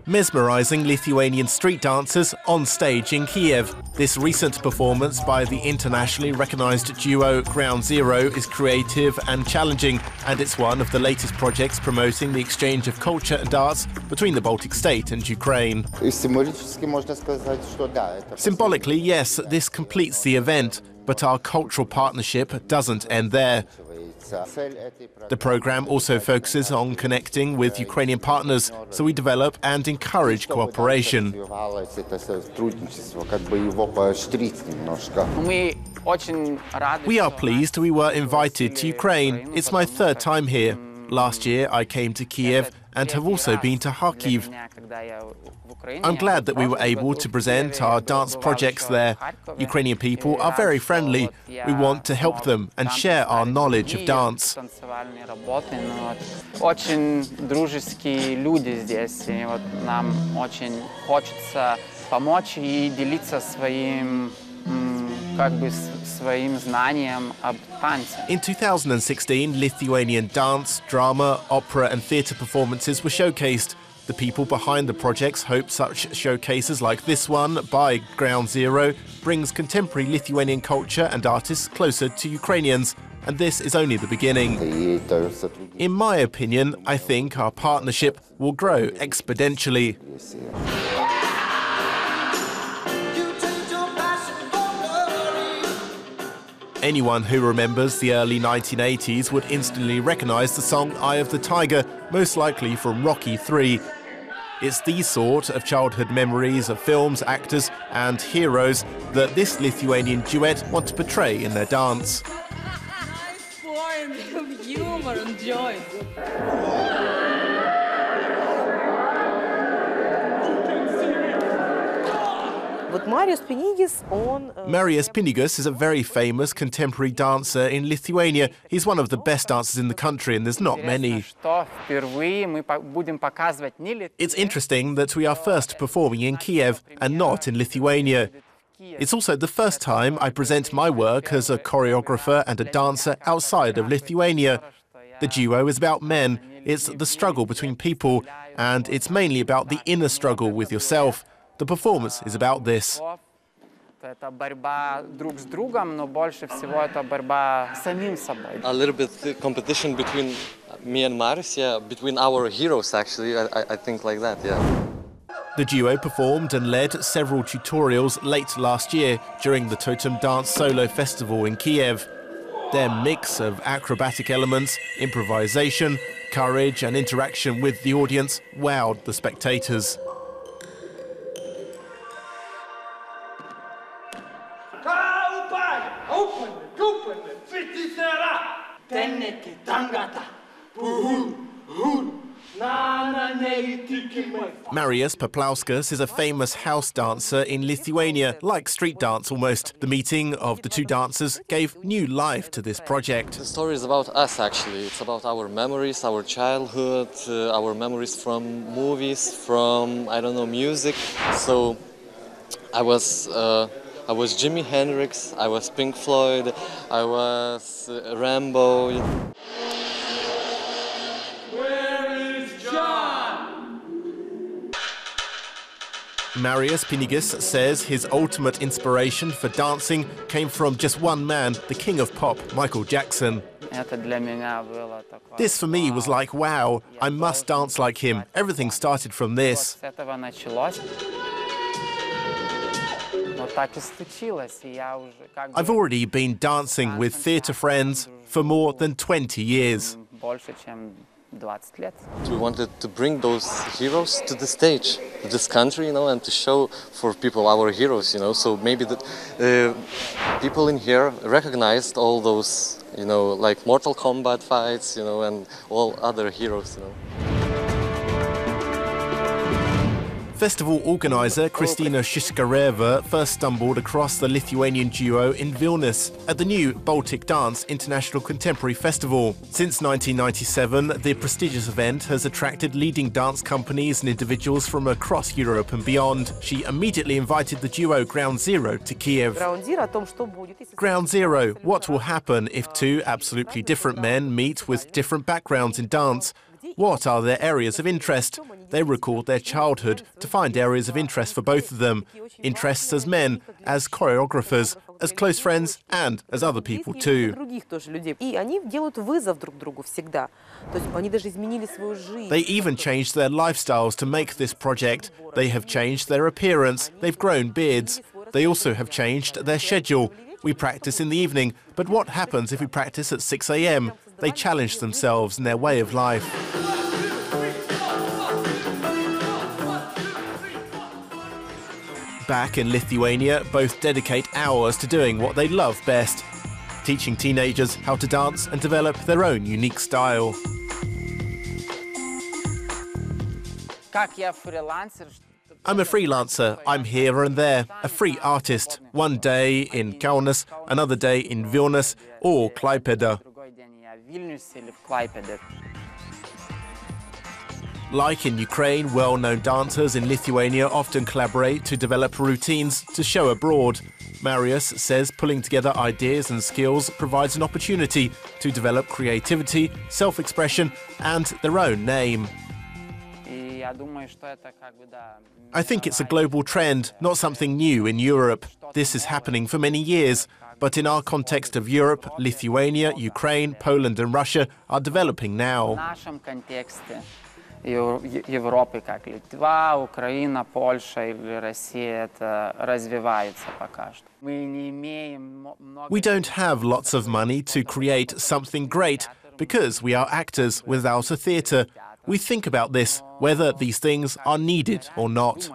mesmerizing Lithuanian street dancers on stage in Kiev. This recent performance by the internationally recognized duo Ground Zero is creative and challenging, and it's one of the latest projects promoting the exchange of culture and arts between the Baltic state and Ukraine. Symbolically, yes, this completes the event, but our cultural partnership doesn't end there. The program also focuses on connecting with Ukrainian partners, so we develop and encourage cooperation. We are pleased we were invited to Ukraine. It's my third time here. Last year I came to Kiev and have also been to Kharkiv. I'm glad that we were able to present our dance projects there. Ukrainian people are very friendly. We want to help them and share our knowledge of dance. In 2016, Lithuanian dance, drama, opera and theatre performances were showcased. The people behind the projects hope such showcases like this one by Ground Zero brings contemporary Lithuanian culture and artists closer to Ukrainians. And this is only the beginning. In my opinion, I think our partnership will grow exponentially. Anyone who remembers the early 1980s would instantly recognise the song Eye of the Tiger, most likely from Rocky III. It's these sort of childhood memories of films, actors and heroes that this Lithuanian duet want to portray in their dance. Humor and joy. Marius Pinigus is a very famous contemporary dancer in Lithuania. He's one of the best dancers in the country, and there's not many. It's interesting that we are first performing in Kiev and not in Lithuania. It's also the first time I present my work as a choreographer and a dancer outside of Lithuania. The duo is about men. It's the struggle between people, and it's mainly about the inner struggle with yourself. The performance is about this. A little bit competition between me and Marius, yeah, between our heroes actually, I think like that, yeah. The duo performed and led several tutorials late last year during the Totem Dance Solo Festival in Kiev. Their mix of acrobatic elements, improvisation, courage and interaction with the audience wowed the spectators. Marius Paplauskas is a famous house dancer in Lithuania, like street dance almost. The meeting of the two dancers gave new life to this project. The story is about us actually. It's about our memories, our childhood, our memories from movies, from, I don't know, music. So I was Jimi Hendrix, I was Pink Floyd, I was Rambo. Where is John? Marius Pinigus says his ultimate inspiration for dancing came from just one man, the king of pop, Michael Jackson. This for me was like, wow, I must dance like him. Everything started from this. I've already been dancing with theatre friends for more than 20 years. We wanted to bring those heroes to the stage, to this country, you know, and to show for people our heroes, you know. So maybe the people in here recognized all those, you know, like Mortal Kombat fights, you know, and all other heroes, you know. Festival organizer Kristina Shishkareva first stumbled across the Lithuanian duo in Vilnius at the new Baltic Dance International Contemporary Festival. Since 1997, the prestigious event has attracted leading dance companies and individuals from across Europe and beyond. She immediately invited the duo Ground Zero to Kiev. Ground Zero, what will happen if two absolutely different men meet with different backgrounds in dance? What are their areas of interest? They recalled their childhood to find areas of interest for both of them. Interests as men, as choreographers, as close friends, and as other people too. They even changed their lifestyles to make this project. They have changed their appearance, they've grown beards. They also have changed their schedule. We practice in the evening, but what happens if we practice at 6 a.m? They challenge themselves in their way of life. Back in Lithuania, both dedicate hours to doing what they love best, teaching teenagers how to dance and develop their own unique style. I'm a freelancer. I'm here and there, a free artist. One day in Kaunas, another day in Vilnius or Klaipėda. Like in Ukraine, well-known dancers in Lithuania often collaborate to develop routines to show abroad. Marius says pulling together ideas and skills provides an opportunity to develop creativity, self-expression and their own name. I think it's a global trend, not something new in Europe. This is happening for many years. But in our context of Europe, Lithuania, Ukraine, Poland and Russia are developing now. Европы, как Литва, Украина, Польша или Россия, это развивается пока что. We don't have lots of money to create something great because we are actors without a theatre. We think about this, whether these things are needed or not.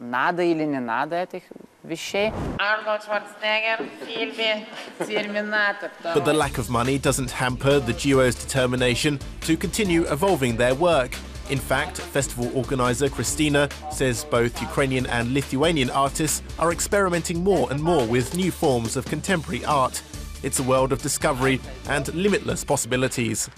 Надо или не надо этих вещей. Арнольд Шварценеггер в фильме «Терминатор». But the lack of money doesn't hamper the duo's determination to continue evolving their work. In fact, festival organizer Christina says both Ukrainian and Lithuanian artists are experimenting more and more with new forms of contemporary art. It's a world of discovery and limitless possibilities.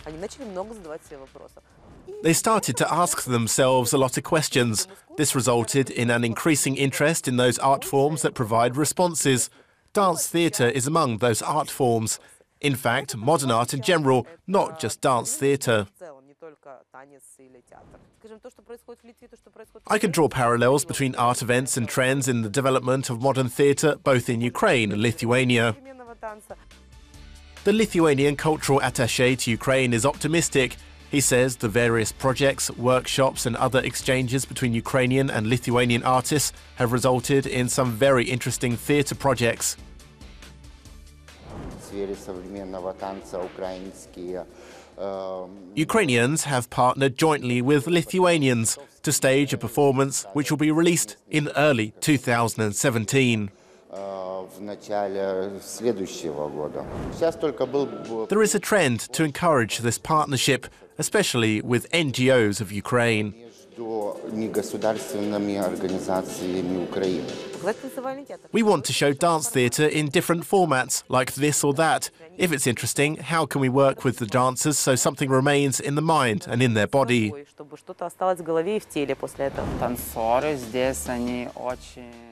They started to ask themselves a lot of questions. This resulted in an increasing interest in those art forms that provide responses. Dance theatre is among those art forms. In fact, modern art in general, not just dance theatre. I can draw parallels between art events and trends in the development of modern theatre, both in Ukraine and Lithuania. The Lithuanian cultural attaché to Ukraine is optimistic. He says the various projects, workshops and other exchanges between Ukrainian and Lithuanian artists have resulted in some very interesting theatre projects. Ukrainians have partnered jointly with Lithuanians to stage a performance which will be released in early 2017. There is a trend to encourage this partnership, especially with NGOs of Ukraine. We want to show dance theatre in different formats, like this or that. If it's interesting, how can we work with the dancers so something remains in the mind and in their body?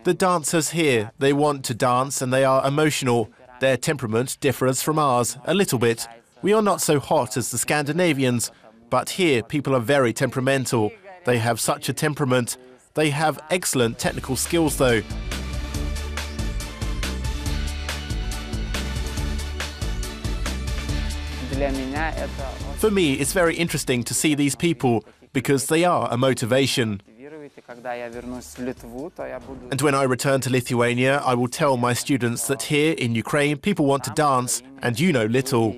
The dancers here, they want to dance and they are emotional. Their temperament differs from ours a little bit. We are not so hot as the Scandinavians, but here people are very temperamental. They have such a temperament. They have excellent technical skills though. For me, it's very interesting to see these people because they are a motivation. And when I return to Lithuania, I will tell my students that here in Ukraine, people want to dance, and you know little.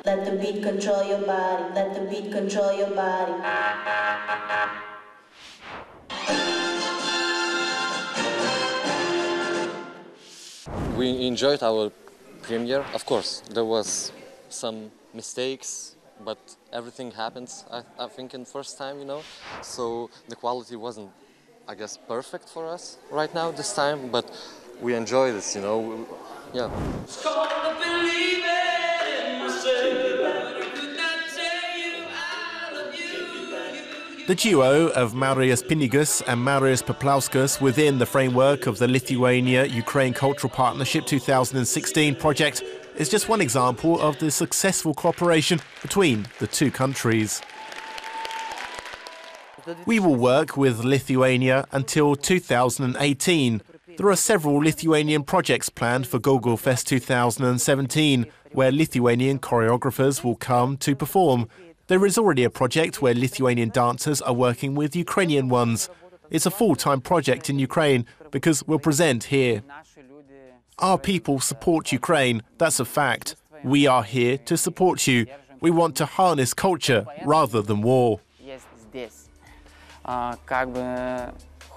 Let the beat control your body. Let the beat control your body. We enjoyed our premiere. Of course, there was some mistakes, but everything happens, I think, in first time, you know. So the quality wasn't, I guess, perfect for us right now this time, but we enjoy this, you know. Yeah. The duo of Marius Pinigus and Marius Paplauskas within the framework of the Lithuania-Ukraine Cultural Partnership 2016 project is just one example of the successful cooperation between the two countries. We will work with Lithuania until 2018. There are several Lithuanian projects planned for Gogol Fest 2017, where Lithuanian choreographers will come to perform. There is already a project where Lithuanian dancers are working with Ukrainian ones. It's a full-time project in Ukraine because we'll present here. Our people support Ukraine, that's a fact. We are here to support you. We want to harness culture rather than war.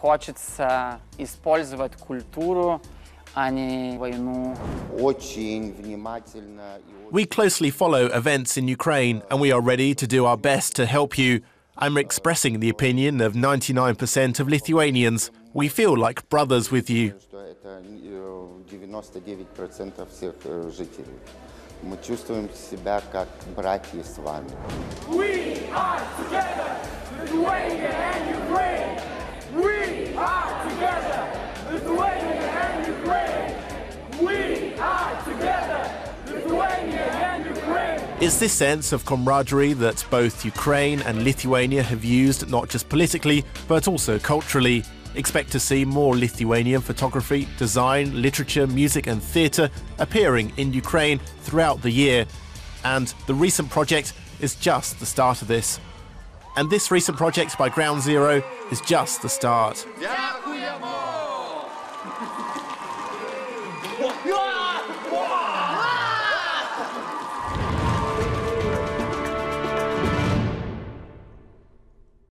Хочется использовать культуру, а не войну. We closely follow events in Ukraine and we are ready to do our best to help you. I'm expressing the opinion of 99% of Lithuanians. We feel like brothers with you. Мы чувствуем себя как братья с вами. We are together, Lithuania and Ukraine. We are together, Lithuania and Ukraine. We are together, Lithuania and Ukraine. It's this sense of camaraderie that both Ukraine and Lithuania have used not just politically, but also culturally. Expect to see more Lithuanian photography, design, literature, music and theatre appearing in Ukraine throughout the year. And the recent project is just the start of this. And this recent project by Ground Zero is just the start.